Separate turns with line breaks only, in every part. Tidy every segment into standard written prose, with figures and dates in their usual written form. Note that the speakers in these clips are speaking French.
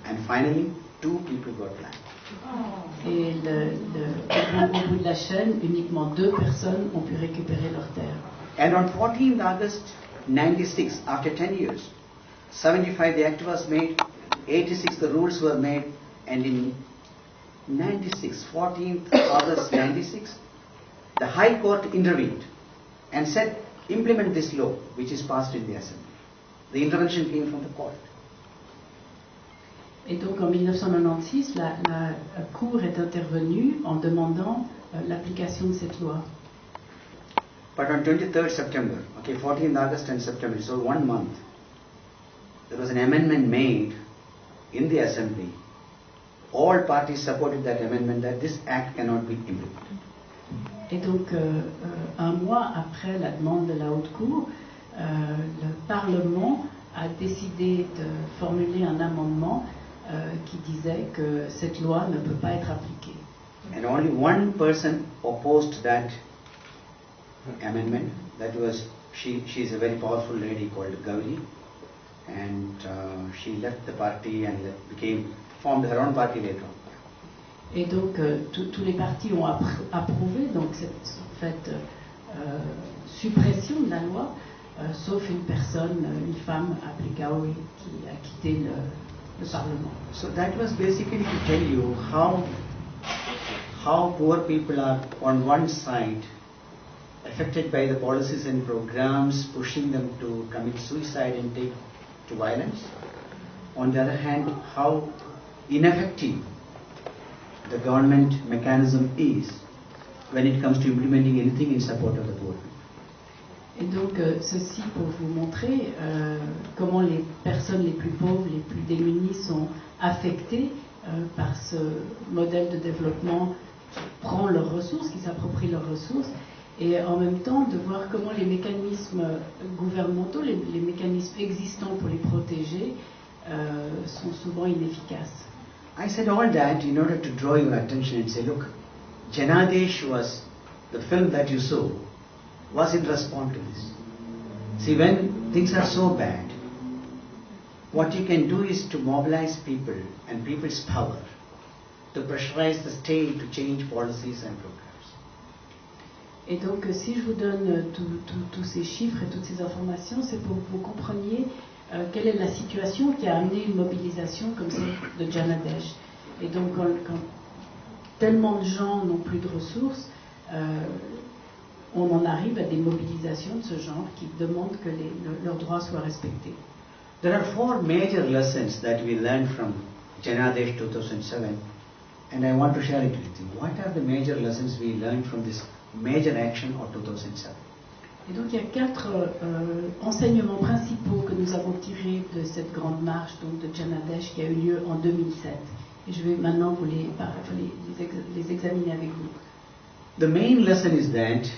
And finally, 2 people got land.
Et au bout de la chaîne, uniquement 2 personnes ont pu récupérer leur terre.
And on 14th August 96, after 10 years, 75 the act was made, 86 the rules were made, and in 96, 14th August 96, the High Court intervened and said, implement this law which is passed in the Assembly. The intervention came from the court.
Et donc en 1996, la Cour est intervenue en demandant l'application de cette loi.
But on 23rd September, 14th August and September, so 1 month, there was an amendment made in the Assembly. All parties supported that amendment that this act cannot be implemented.
Et donc, 1 mois après la demande de la Haute Cour, le Parlement a décidé de formuler un amendement qui disait que cette loi ne peut pas être appliquée.
And only one person opposed that amendment. That was, she is a very powerful lady called Gauri. And she left the party and formed her own party later on.
Et donc, tous les partis ont approuvé donc cette en fait, suppression de la loi, sauf une personne, une femme appelée Gauri, qui a quitté le Parlement.
So that was basically to tell you how poor people are on one side affected by the policies and programs pushing them to commit suicide and take to violence. On the other hand, how ineffective the government mechanism is when it comes to implementing anything in support of the poor people.
Et donc, ceci pour vous montrer comment les personnes les plus pauvres, les plus démunies sont affectées par ce modèle de développement qui prend leurs ressources, qui s'approprie leurs ressources, et en même temps de voir comment les mécanismes gouvernementaux, les mécanismes existants pour les protéger sont souvent inefficaces.
I said all that in order to draw your attention and say, look, Janadesh was the film that you saw was in response to this. See, when things are so bad, what you can do is to mobilize people and people's power to pressurize the state to change policies and programs.
Et donc, si je vous donne tous ces chiffres et toutes ces informations, c'est pour que vous compreniez quelle est la situation qui a amené une mobilisation comme celle de Janadesh. Et donc, quand tellement de gens n'ont plus de ressources, on en arrive à des mobilisations de ce genre qui demandent que leurs droits soient respectés.
There are 4 major lessons that we learned from Janadesh 2007, and I want to share it with you. What are the major lessons we learned from this major action of 2007?
Et donc il y a 4 enseignements principaux que nous avons tirés de cette grande marche donc, de Janadesh qui a eu lieu en 2007. Et je vais maintenant vous les examiner avec vous.
The main lesson is that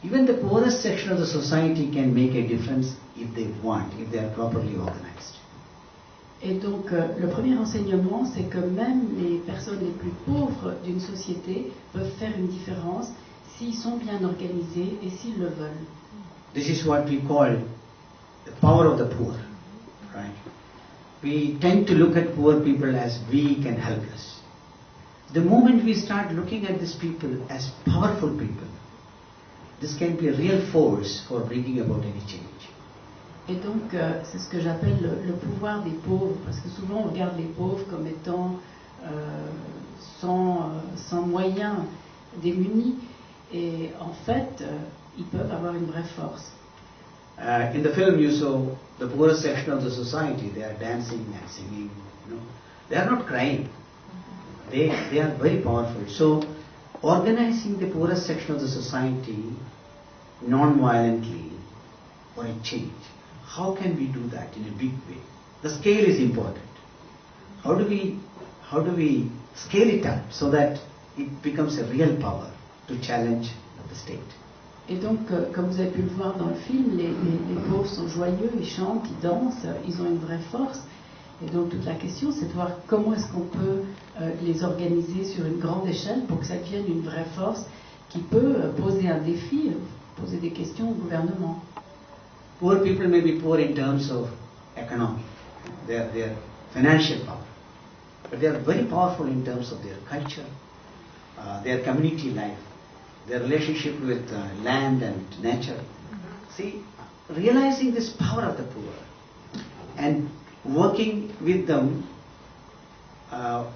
even the poorest section of the society can make a difference if they want, if they are properly organized.
Et donc, le premier enseignement, c'est que même les personnes les plus pauvres d'une société peuvent faire une différence s'ils sont bien organisés et s'ils le veulent.
This is what we call the power of the poor, right? We tend to look at poor people as weak and helpless. The moment we start looking at these people as powerful people, this can be a real force for bringing about any change.
Et donc, c'est ce que j'appelle le pouvoir des pauvres, parce que souvent on regarde les pauvres comme étant sans moyens, démunis, et en fait, ils peuvent avoir une vraie force.
In the film you saw the poorest section of the society, they are dancing and singing, you know. They are not crying. They are very powerful. So, organizing the poorest section of the society non-violently for a change. How can we do that in a big way? The scale is important. How do we scale it up so that it becomes a real power to challenge the state?
Et donc, comme vous avez pu le voir dans le film, les pauvres sont joyeux, ils chantent, ils dansent, ils ont une vraie force. Et donc, toute la question, c'est de voir comment est-ce qu'on peut les organiser sur une grande échelle pour que ça devienne une vraie force qui peut poser un défi, poser des questions au gouvernement.
Poor people may be poor in terms of economy. Their financial power, but they are very powerful in terms of their culture, their community life, their relationship with land and nature. See, realizing this power of the poor and working with them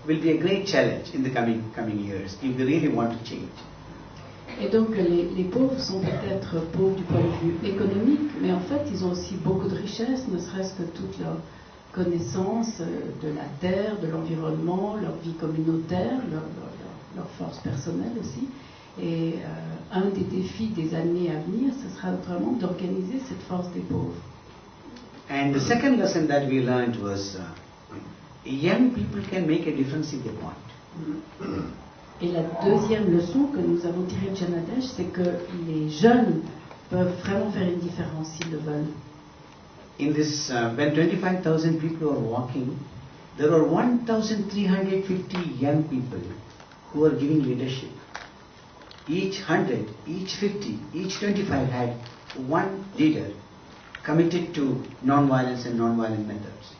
will be a great challenge in the coming years if we really want to change.
Et donc les pauvres sont peut-être pauvres du point de vue économique, mais en fait ils ont aussi beaucoup de richesses, ne serait-ce que toute leur connaissance de la terre, de l'environnement, leur vie communautaire, leur force personnelle aussi. Et un des défis des années à venir, ce sera vraiment d'organiser cette force des pauvres.
And the second lesson that we learned was young people can make a difference if they want.
Et la deuxième leçon que nous avons tirée de Genève, c'est que les jeunes peuvent vraiment faire une différence s'ils le veulent.
In this, when 25,000 people were walking, there were 1,350 young people who were giving leadership. Each 100, each 50, each 25 had one leader committed to non-violence and non-violent methods.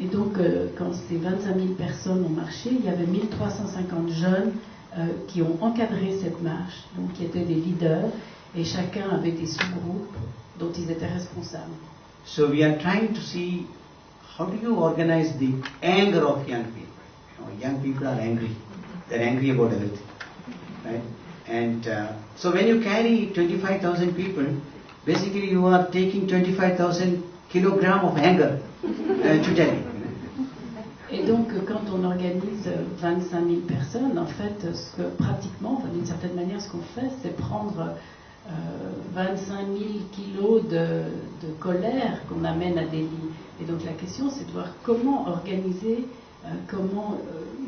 Et donc, quand ces 25 000 personnes ont marché, il y avait 1350 jeunes qui ont encadré cette marche, donc qui étaient des leaders, et chacun avait des sous-groupes dont ils étaient responsables.
So we are trying to see how do you organize the anger of young people. Young people are angry. They're angry about everything, right? And so when you carry 25,000 people, basically you are taking 25,000 kilograms of anger to tell you.
Et donc, quand on organise 25 000 personnes, en fait, pratiquement, d'une certaine manière, ce qu'on fait, c'est prendre 25 000 kilos de colère qu'on amène à des lits. Et donc, la question, c'est de voir comment organiser, comment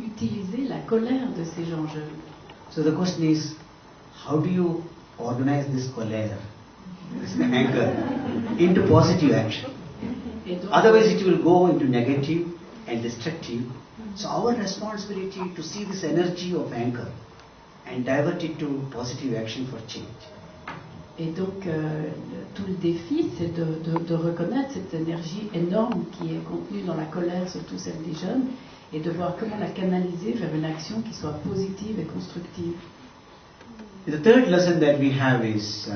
utiliser la colère de ces gens jeunes.
So the question is, how do you organize this colère, this anger, into positive action? Otherwise, it will go into negative and destructive. So our responsibility to see this energy of anger and divert it to positive action for change.
Et donc, tout le défi, c'est de reconnaître cette énergie énorme qui est contenue dans la colère, surtout celle des jeunes, et de voir comment la canaliser vers une action qui soit positive et constructive.
The third lesson that we have is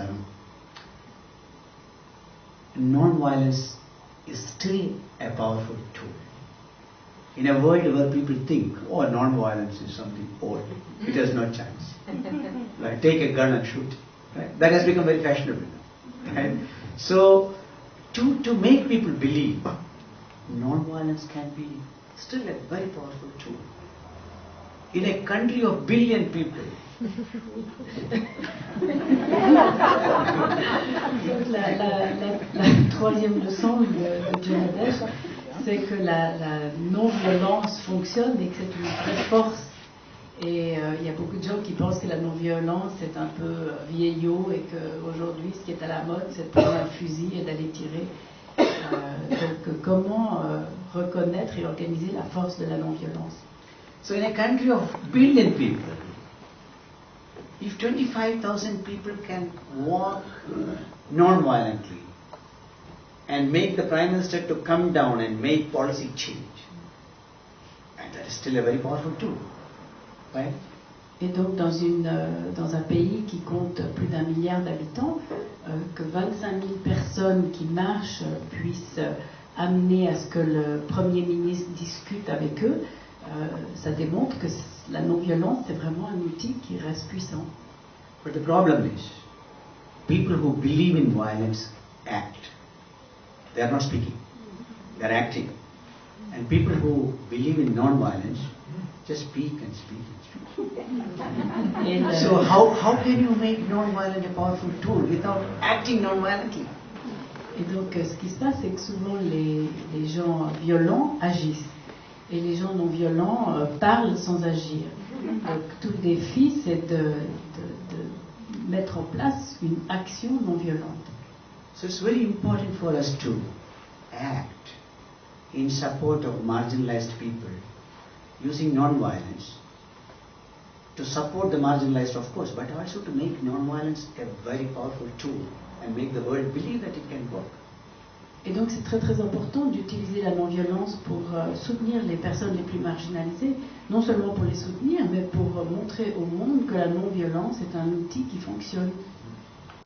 non-violence is still a powerful tool. In a world where people think, oh, non-violence is something old, it has no chance. Right? Take a gun and shoot. Right? That has become very fashionable now. Right? So, to make people believe non-violence can be still a very powerful tool. In a country of billion people,
la troisième leçon de Genève, c'est que la non-violence fonctionne et que c'est une vraie force. Et il y a beaucoup de gens qui pensent que la non-violence est un peu vieillot et qu'aujourd'hui, ce qui est à la mode, c'est de prendre un fusil et d'aller tirer. Donc, comment reconnaître et organiser la force de la non-violence?
So in a country of billion people, if 25,000 people can walk non-violently and make the Prime Minister to come down and make policy change, and that is still a very powerful tool, right?
Et donc dans un pays qui compte plus d'1 milliard d'habitants, que 25 000 personnes qui marchent puissent amener à ce que le Premier ministre discute avec eux, ça démontre que la non-violence c'est vraiment un outil qui reste puissant.
But the problem is, people who believe in violence act. They are not speaking, they are acting. And people who believe in non-violence just speak and speak and speak. So how can you make non-violent a powerful tool without acting non-violently?
Et donc ce qui se passe, c'est que souvent les gens violents agissent et les gens non violents parlent sans agir. Donc tout le défi, c'est de mettre en place une action non violente.
So it's very important for us to act in support of marginalized people using non-violence to support the marginalized, of course, but also to make non-violence a very powerful tool and make the world believe that it can work.
Et donc c'est très très important d'utiliser la non-violence pour soutenir les personnes les plus marginalisées, non seulement pour les soutenir, mais pour montrer au monde que la non-violence est un outil qui fonctionne